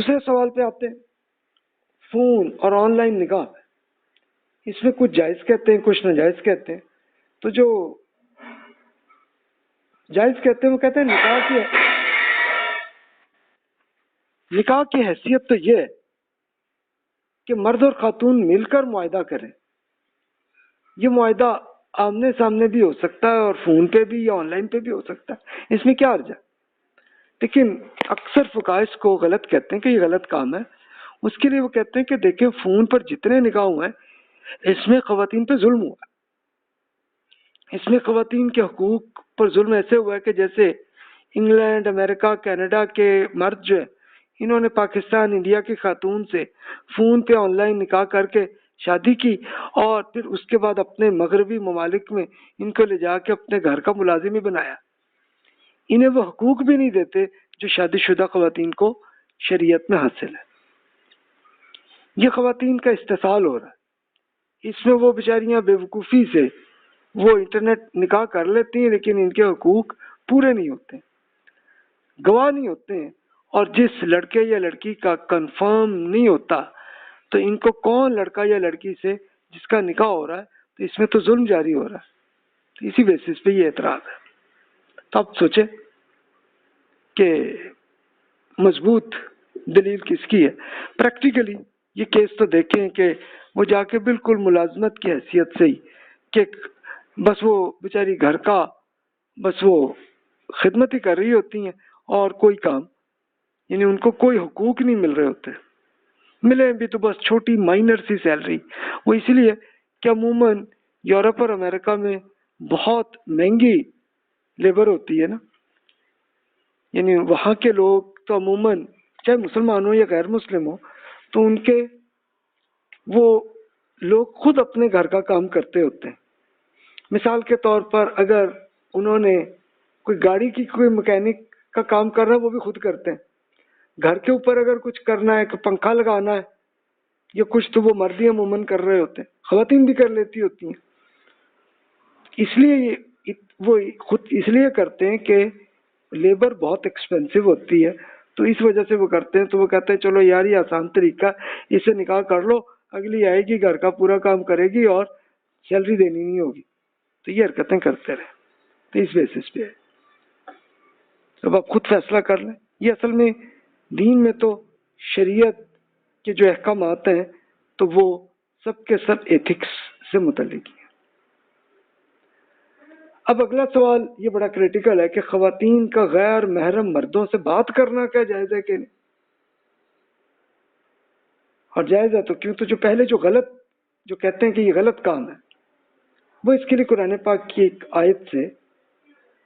دوسرے سوال پہ آتے ہیں، فون اور آن لائن نکاح، اس میں کچھ جائز کہتے ہیں، کچھ ناجائز کہتے ہیں۔ تو جو جائز کہتے ہیں وہ کہتے ہیں نکاح کی حیثیت تو یہ ہے کہ مرد اور خاتون مل کر معاہدہ کریں۔ یہ معاہدہ آمنے سامنے بھی ہو سکتا ہے اور فون پہ بھی یا آن لائن پہ بھی ہو سکتا ہے، اس میں کیا حرج ہے؟ لیکن اکثر فقہاء اس کو غلط کہتے ہیں کہ یہ غلط کام ہے۔ اس کے لیے وہ کہتے ہیں کہ دیکھیں فون پر جتنے نکاح ہوئے ہیں اس میں خواتین پہ ظلم ہوا ہے، اس میں خواتین کے حقوق پر ظلم ایسے ہوا ہے کہ جیسے انگلینڈ، امریکہ، کینیڈا کے مرد جو ہے انہوں نے پاکستان، انڈیا کی خاتون سے فون پہ آن لائن نکاح کر کے شادی کی اور پھر اس کے بعد اپنے مغربی ممالک میں ان کو لے جا کے اپنے گھر کا ملازم ہی بنایا۔ انہیں وہ حقوق بھی نہیں دیتے جو شادی شدہ خواتین کو شریعت میں حاصل ہے۔ یہ خواتین کا استحصال ہو رہا ہے، اس میں وہ بیچاریاں بے وقوفی سے وہ انٹرنیٹ نکاح کر لیتی ہیں لیکن ان کے حقوق پورے نہیں ہوتے، گواہ نہیں ہوتے ہیں، اور جس لڑکے یا لڑکی کا کنفرم نہیں ہوتا تو ان کو کون لڑکا یا لڑکی سے جس کا نکاح ہو رہا ہے تو اس میں تو ظلم جاری ہو رہا ہے۔ تو اسی بیسس پہ یہ اعتراض ہے۔ تو آپ سوچیں کہ مضبوط دلیل کس کی ہے؟ پریکٹیکلی یہ کیس تو دیکھیں کہ وہ جا کے بالکل ملازمت کی حیثیت سے ہی کہ بس وہ بیچاری گھر کا بس وہ خدمت ہی کر رہی ہوتی ہیں اور کوئی کام، یعنی ان کو کوئی حقوق نہیں مل رہے ہوتے، ملے بھی تو بس چھوٹی مائنر سی سیلری۔ وہ اس لیے کہ عموماً یورپ اور امریکہ میں بہت مہنگی لیبر ہوتی ہے نا، یعنی وہاں کے لوگ تو عموماً چاہے مسلمان ہو یا غیر مسلم ہو تو ان کے وہ لوگ خود اپنے گھر کا کام کرتے ہوتے ہیں۔ مثال کے طور پر اگر انہوں نے کوئی گاڑی کی کوئی مکینک کا کام کر رہا ہے وہ بھی خود کرتے ہیں، گھر کے اوپر اگر کچھ کرنا ہے کہ پنکھا لگانا ہے یا کچھ تو وہ مرد ہی عموماً کر رہے ہوتے ہیں، خواتین بھی کر لیتی ہوتی ہیں۔ اس لیے وہ خود اس لیے کرتے ہیں کہ لیبر بہت ایکسپینسو ہوتی ہے، تو اس وجہ سے وہ کرتے ہیں۔ تو وہ کہتے ہیں چلو یار یہ آسان طریقہ، اس سے نکاح کر لو، اگلی آئے گی گھر کا پورا کام کرے گی اور سیلری دینی نہیں ہوگی، تو یہ حرکتیں کرتے رہے۔ تو اس بیسس پہ اب آپ خود فیصلہ کر لیں۔ یہ اصل میں دین میں تو شریعت کے جو احکامات ہیں تو وہ سب کے سب ایتھکس سے متعلق ہیں۔ اب اگلا سوال یہ بڑا کریٹیکل ہے کہ خواتین کا غیر محرم مردوں سے بات کرنا کیا جائز ہے کہ نہیں؟ اور جائز ہے تو کیوں؟ تو جو پہلے جو کہتے ہیں کہ یہ غلط کام ہے وہ اس کے لیے قرآن پاک کی ایک آیت سے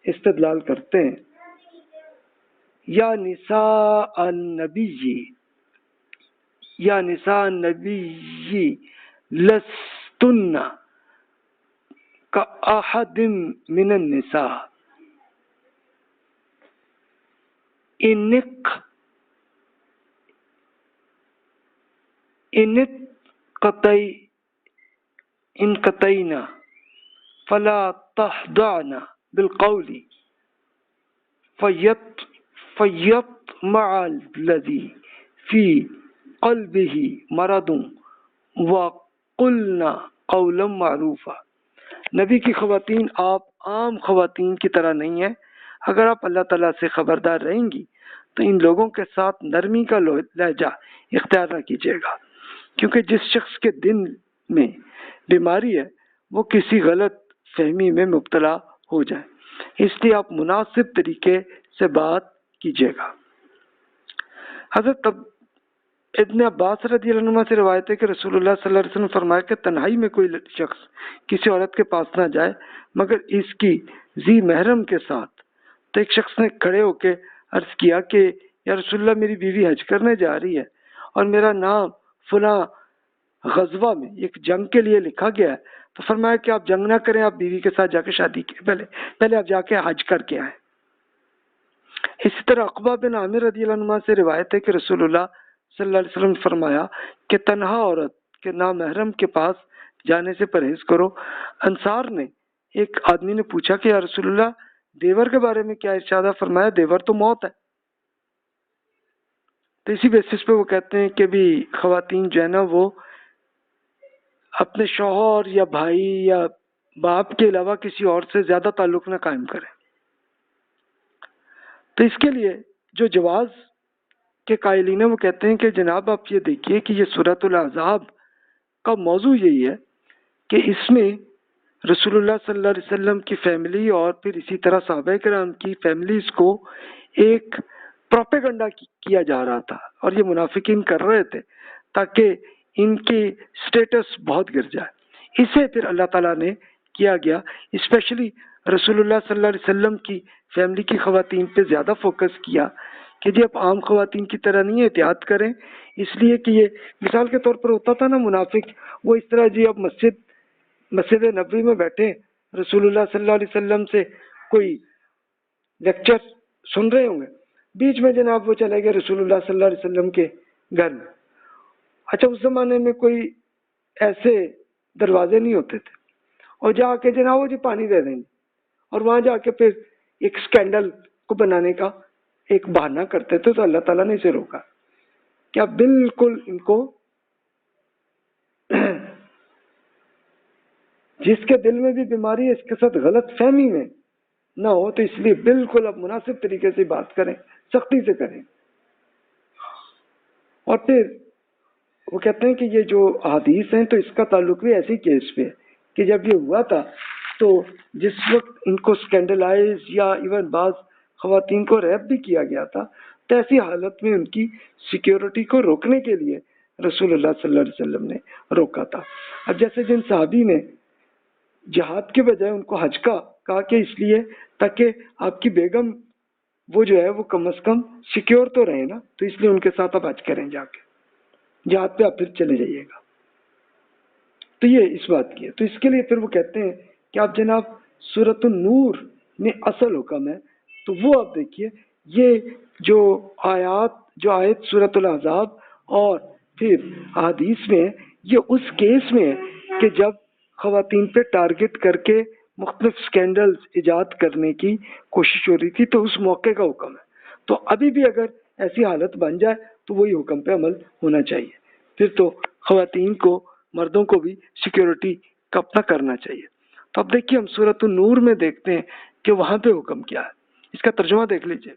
استدلال کرتے ہیں، یا نساء النبی لستن کأحد من النساء انقطعنا فلا تخضعن بالقول فيطمع الذي في قلبه مرض وقلن قولا معروفا۔ نبی کی خواتین آپ عام خواتین کی طرح نہیں ہیں، اگر آپ اللہ تعالیٰ سے خبردار رہیں گی تو ان لوگوں کے ساتھ نرمی کا لہجہ اختیار نہ کیجیے گا، کیونکہ جس شخص کے دل میں بیماری ہے وہ کسی غلط فہمی میں مبتلا ہو جائے، اس لیے آپ مناسب طریقے سے بات کیجیے گا۔ حضرت ابن عباس رضی اللہ عنہ سے روایت ہے کہ رسول اللہ صلی اللہ علیہ وسلم فرمایا کہ تنہائی میں کوئی شخص کسی عورت کے پاس نہ جائے مگر اس کی ذی محرم کے ساتھ۔ تو ایک شخص نے کھڑے ہو کے عرض کیا کہ یا رسول اللہ میری بیوی حج کرنے جا رہی ہے اور میرا نام فلاں غزوہ میں ایک جنگ کے لیے لکھا گیا ہے، تو فرمایا کہ آپ جنگ نہ کریں، آپ بیوی کے ساتھ جا کے شادی کے پہلے آپ جا کے حج کر کے آئیں۔ اسی طرح عقبہ بن عامر رضی اللہ عنہ سے روایت ہے کہ رسول اللہ صلی اللہ علیہ وسلم نے فرمایا کہ تنہا عورت کے نامحرم کے پاس جانے سے پرہیز کرو۔ انصار نے ایک آدمی نے پوچھا کہ یا رسول اللہ دیور کے بارے میں کیا ارشاد ہے؟ فرمایا دیور تو موت ہے۔ تو اسی بیسس پہ وہ کہتے ہیں کہ بھی خواتین جو ہے نا وہ اپنے شوہر یا بھائی یا باپ کے علاوہ کسی اور سے زیادہ تعلق نہ قائم کریں. تو اس کے لیے جو جواز کے قائلین ہیں وہ کہتے ہیں کہ جناب آپ یہ دیکھیے کہ یہ سورۃ الاحزاب کا موضوع یہی ہے کہ اس میں رسول اللہ صلی اللہ علیہ وسلم کی فیملی اور پھر اسی طرح صحابہ کرام کی فیملیز کو ایک پروپیگنڈا کیا جا رہا تھا، اور یہ منافقین کر رہے تھے تاکہ ان کی سٹیٹس بہت گر جائے. اسے پھر اللہ تعالیٰ نے کیا گیا، اسپیشلی رسول اللہ صلی اللہ علیہ وسلم کی فیملی کی خواتین پہ زیادہ فوکس کیا کہ جی اب عام خواتین کی طرح نہیں، احتیاط کریں. اس لیے کہ یہ مثال کے طور پر ہوتا تھا نا منافق، وہ اس طرح جی اب مسجد نبوی میں بیٹھے رسول اللہ صلی اللہ علیہ وسلم سے کوئی لیکچر سن رہے ہوں گے، بیچ میں جناب وہ چلے گئے رسول اللہ صلی اللہ علیہ وسلم کے گھر میں. اچھا اس زمانے میں کوئی ایسے دروازے نہیں ہوتے تھے، اور جا کے جناب وہ جی پانی دے دیں گے، اور وہاں جا کے پھر ایک سکینڈل کو بنانے کا ایک بہانہ کرتے تھے. تو اللہ تعالیٰ نے اسے روکا کہ آپ بالکل ان کو جس کے دل میں بھی بیماری ہے اس کے ساتھ غلط فہمی میں نہ ہو، تو اس لیے بالکل اب مناسب طریقے سے بات کریں، سختی سے کریں. اور پھر وہ کہتے ہیں کہ یہ جو حدیث ہیں تو اس کا تعلق بھی ایسی کیس پہ ہے کہ جب یہ ہوا تھا تو جس وقت ان کو سکینڈلائز یا ایون بعض خواتین کو ریپ بھی کیا گیا تھا، تو ایسی حالت میں ان کی سیکیورٹی کو روکنے کے لیے رسول اللہ صلی اللہ علیہ وسلم نے روکا تھا. اب جیسے جن صحابی نے جہاد کے بجائے ان کو حج کا کہا کہ اس لیے تاکہ آپ کی بیگم وہ جو ہے وہ کم از کم سیکیور تو رہے نا، تو اس لیے ان کے ساتھ آپ حج کریں، جا کے جہاد پہ آپ پھر چلے جائیے گا. تو یہ اس بات کی ہے. تو اس کے لیے پھر وہ کہتے ہیں کہ آپ جناب سورۃ النور میں اصل حکم ہے، تو وہ آپ دیکھیے یہ جو آیت سورۃ الاحزاب اور پھر احادیث میں یہ اس کیس میں ہے کہ جب خواتین پہ ٹارگٹ کر کے مختلف سکینڈلز ایجاد کرنے کی کوشش ہو رہی تھی، تو اس موقع کا حکم ہے. تو ابھی بھی اگر ایسی حالت بن جائے تو وہی حکم پہ عمل ہونا چاہیے. پھر تو خواتین کو مردوں کو بھی سیکیورٹی کا اپنا کرنا چاہیے. تو اب دیکھیے ہم سورۃ النور میں دیکھتے ہیں کہ وہاں پہ حکم کیا ہے. اس کا ترجمہ دیکھ لیجئے.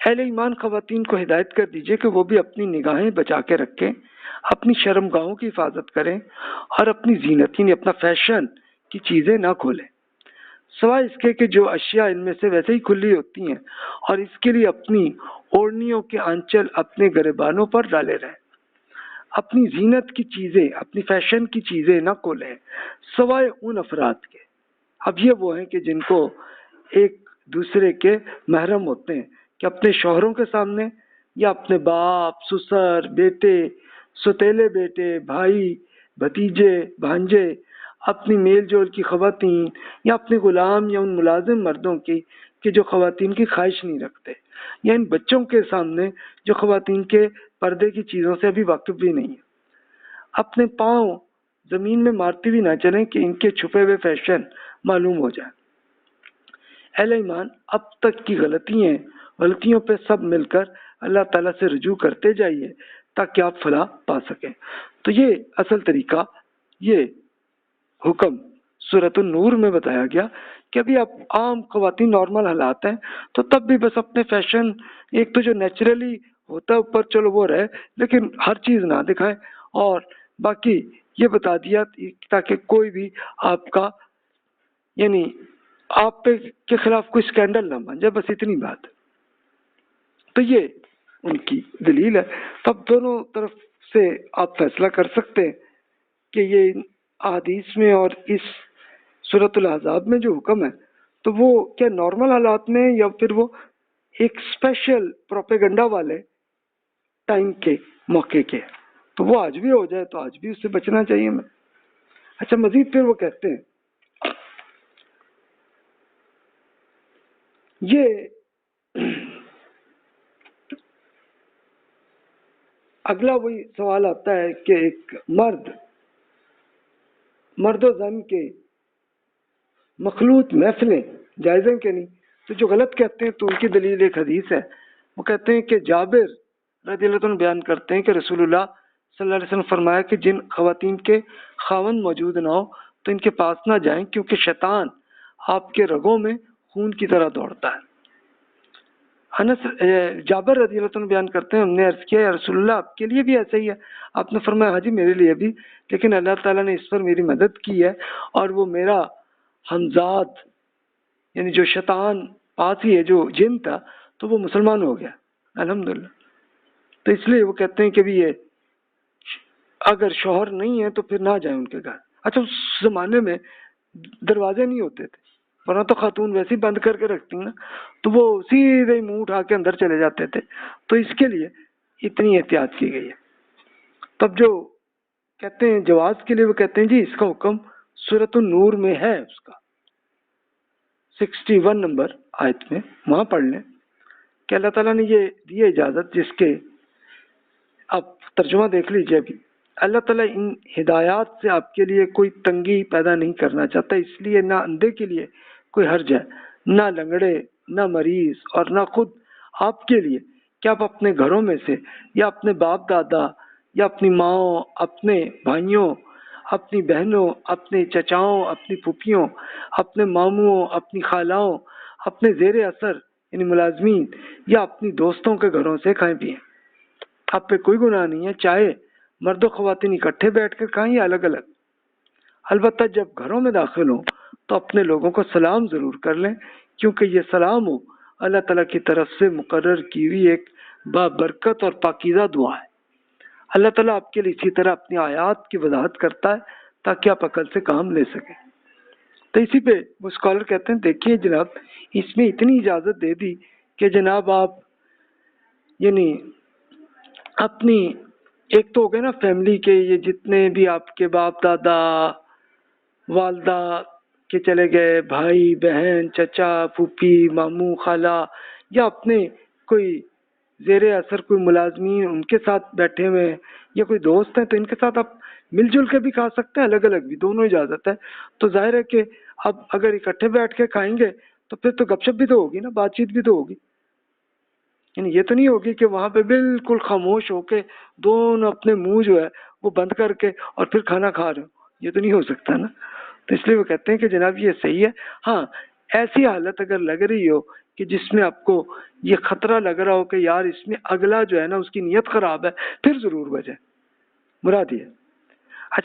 اہل ایمان خواتین کو ہدایت کر دیجئے کہ وہ بھی اپنی نگاہیں بچا کے رکھیں، اپنی شرمگاہوں کی حفاظت کریں اور اپنی زینت یعنی اپنا فیشن کی چیزیں نہ کھولیں، سوائے اس کے کہ جو اشیاء ان میں سے ویسے ہی کھلی ہوتی ہیں، اور اس کے لیے اپنی اوڑھنیوں کے آنچل اپنے گریبانوں پر ڈالے رہیں. اپنی زینت کی چیزیں، اپنی فیشن کی چیزیں نہ کھولیں سوائے ان افراد کے. اب یہ وہ ہیں کہ جن کو ایک دوسرے کے محرم ہوتے ہیں، کہ اپنے شوہروں کے سامنے یا اپنے باپ، سسر، بیٹے، سوتیلے بیٹے، بھائی، بھتیجے، بھانجے، اپنی میل جول کی خواتین یا اپنے غلام یا ان ملازم مردوں کی کہ جو خواتین کی خواہش نہیں رکھتے، یا ان بچوں کے سامنے جو خواتین کے پردے کی چیزوں سے ابھی واقف بھی نہیں ہیں. اپنے پاؤں زمین میں مارتے بھی نہ چلیں کہ ان کے چھپے ہوئے فیشن معلوم ہو جائیں. اہل ایمان اب تک کی غلطیوں پہ سب مل کر اللہ تعالیٰ سے رجوع کرتے جائیے تاکہ آپ فلاح پا سکیں. تو یہ اصل طریقہ، یہ حکم سورۃ النور میں بتایا گیا کہ ابھی آپ عام خواتین نارمل حالات ہیں تو تب بھی بس اپنے فیشن ایک تو جو نیچرلی ہوتا ہے اوپر چلو وہ رہے، لیکن ہر چیز نہ دکھائیں، اور باقی یہ بتا دیا تاکہ کوئی بھی آپ کا یعنی آپ پہ کے خلاف کوئی سکینڈل نہ بن جائے، بس اتنی بات. تو یہ ان کی دلیل ہے. تب دونوں طرف سے آپ فیصلہ کر سکتے ہیں کہ یہ احادیث میں اور اس سورۃ الاحزاب میں جو حکم ہے تو وہ کیا نارمل حالات میں یا پھر وہ ایک اسپیشل پروپیگنڈا والے ٹائم کے موقع کے، تو وہ آج بھی ہو جائے تو آج بھی اس سے بچنا چاہیے ہمیں. اچھا مزید پھر وہ کہتے ہیں یہ اگلا وہی سوال آتا ہے کہ ایک مرد و زن کے مخلوط محفلیں جائز ہیں کہ نہیں. تو جو غلط کہتے ہیں تو ان کی دلیل ایک حدیث ہے وہ کہتے ہیں کہ جابر رضی اللہ عنہ بیان کرتے ہیں کہ رسول اللہ صلی اللہ علیہ وسلم فرمایا کہ جن خواتین کے خاوند موجود نہ ہو تو ان کے پاس نہ جائیں، کیونکہ شیطان آپ کے رگوں میں خون کی طرح دوڑتا ہے۔ جابر رضی اللہ عنہ بیان کرتے ہیں، ہم نے عرض کیا یا رسول اللہ آپ کے لیے بھی ایسا ہی ہے؟ آپ نے فرمایا ہاں جی میرے لیے بھی، لیکن اللہ تعالیٰ نے اس پر میری مدد کی ہے اور وہ میرا ہمزاد یعنی جو شیطان پاس ہی ہے جو جن تھا تو وہ مسلمان ہو گیا الحمدللہ۔ تو اس لیے وہ کہتے ہیں کہ بھی یہ اگر شوہر نہیں ہے تو پھر نہ جائیں ان کے گھر۔ اچھا اس زمانے میں دروازے نہیں ہوتے تھے، ورنہ تو خاتون ویسے ہی بند کر کے رکھتی نا، تو وہ سیدھے ہی منہ اٹھا کے اندر چلے جاتے تھے، تو اس کے لیے اتنی احتیاط کی گئی ہے۔ تب جو کہتے ہیں جواز کے لیے وہ کہتے ہیں جی اس کا حکم سورۃ النور میں ہے، اس کا 61 نمبر آیت میں وہاں پڑھ لیں کہ اللہ تعالیٰ نے یہ دی اجازت، جس کے آپ ترجمہ دیکھ لیجئے ابھی۔ اللہ تعالیٰ ان ہدایات سے آپ کے لیے کوئی تنگی پیدا نہیں کرنا چاہتا، اس لیے نہ اندھے کے لیے کوئی حرج ہے، نہ لنگڑے، نہ مریض، اور نہ خود آپ کے لیے کہ آپ اپنے گھروں میں سے یا اپنے باپ دادا یا اپنی ماؤں، اپنے بھائیوں، اپنی بہنوں، اپنے چچاؤں، اپنی پھوپھیوں، اپنے ماموں، اپنی خالاؤں، اپنے زیر اثر یعنی ملازمین یا اپنی دوستوں کے گھروں سے کھائیں پیئیں۔ آپ پہ کوئی گناہ نہیں ہے، چاہے مرد و خواتین اکٹھے بیٹھ کر کھائیں یا الگ الگ۔ البتہ جب گھروں میں داخل ہوں تو اپنے لوگوں کو سلام ضرور کر لیں، کیونکہ یہ سلام ہو اللہ تعالیٰ کی طرف سے مقرر کی ہوئی ایک بابرکت اور پاکیزہ دعا ہے۔ اللہ تعالیٰ آپ کے لیے اسی طرح اپنی آیات کی وضاحت کرتا ہے تاکہ آپ عقل سے کام لے سکیں۔ تو اسی پہ وہ اسکالر کہتے ہیں دیکھیے جناب اس میں اتنی اجازت دے دی کہ جناب آپ یعنی اپنی ایک تو ہو گئے نا فیملی کے یہ جتنے بھی آپ کے باپ دادا والدہ کے چلے گئے، بھائی بہن چچا پھوپھی ماموں خالہ، یا اپنے کوئی زیر اثر کوئی ملازمین ان کے ساتھ بیٹھے ہوئے یا کوئی دوست ہیں تو ان کے ساتھ آپ مل جل کے بھی کھا سکتے ہیں، الگ الگ بھی، دونوں اجازت ہے۔ تو ظاہر ہے کہ اب اگر اکٹھے بیٹھ کے کھائیں گے تو پھر تو گپ شپ بھی تو ہوگی نا، بات چیت بھی تو ہوگی، یعنی یہ تو نہیں ہوگی کہ وہاں پہ بالکل خاموش ہو کے دونوں اپنے منہ جو ہے وہ بند کر کے اور پھر کھانا کھا رہے ہو، یہ تو نہیں ہو سکتا نا۔ تو اس لیے وہ کہتے ہیں کہ جناب یہ صحیح ہے، ہاں ایسی حالت اگر لگ رہی ہو کہ جس میں آپ کو یہ خطرہ لگ رہا ہو کہ یار اس میں اگلا جو ہے نا اس کی نیت خراب ہے، پھر ضرور بجائے، مراد یہ